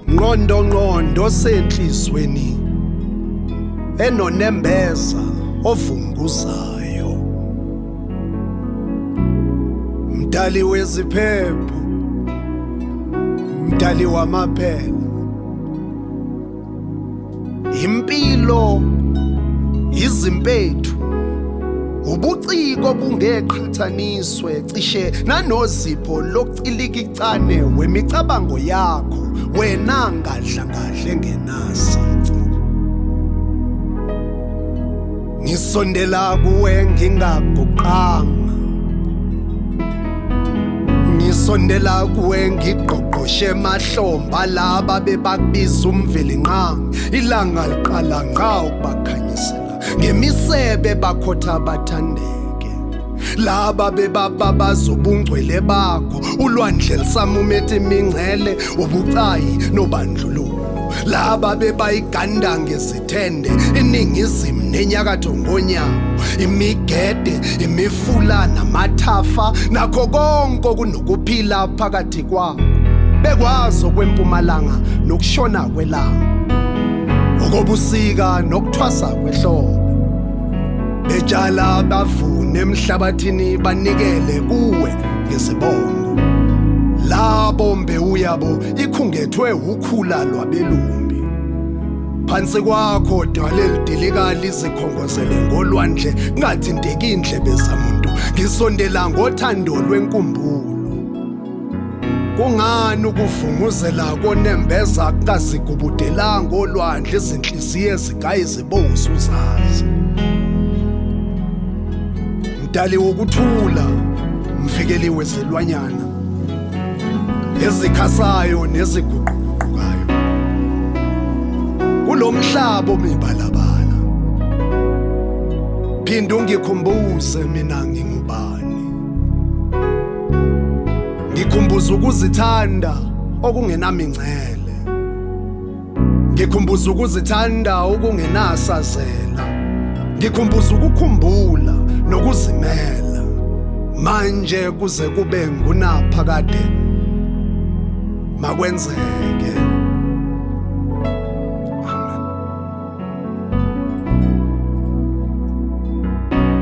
Ngqondo senhlizweni enonembeza ovunguzayo, mdali weziphepho, mdali wamaphela, impilo, izimpethu, ubuciko bungeqhathaniswe cishe nanozipho lokucilikicane wemicabango yakho wena ngadlangadle ngenasici. Ngisondela kuwe ngingaguqanga, ngisondela kuwe ngigqogqoshe emahlomba laba bebakubiza umvelinqangi, ilanga liqala ngqa ukubakhanyisela ngemisebe bakhotha bathandeke, laba bebababaza ubungcwele bakho, ulwandle lisamumethe imingcele, ubucayi nobandlululo, laba bebayiganda ngezithende iningizimu nenyakatho ngonyawo, imigede, imifula namathafa, nakho konke kunokuphila phakathi kwabo, bekwazi okwempumalanga nokushona kwelanga, okobusika nokuthwasa kwehlobo, betshala bavune emhlabathini banikele kuwe ngezibongo, labo mbewu yabo ikhungethwe ukhula lwabelumbi, phansi kwakho dwale lidilika lizikhongozele ngolwandle kungathinteki indlebe zamuntu, ngisondela ngothando lwenkumbulo. Kungani ukuvunguzela konembeza kungazigubudelanga olwandle izinhliziyo ezigayi zibosu zazi? Mdali wokuthula, mvikeli wezilwanyana ezikhasayo neziguquguqukayo kulo mhlaba omibalabala, phinda ungikhumbuze mina ngingubani, ngikhumbuza ukuzithanda okungenamingcele, ngikhumbuza ukuzithanda okungenasazela, ngikhumbuza ukukhumbula nokuzimela, manje kuze kube ngunaphakade makwenzeke.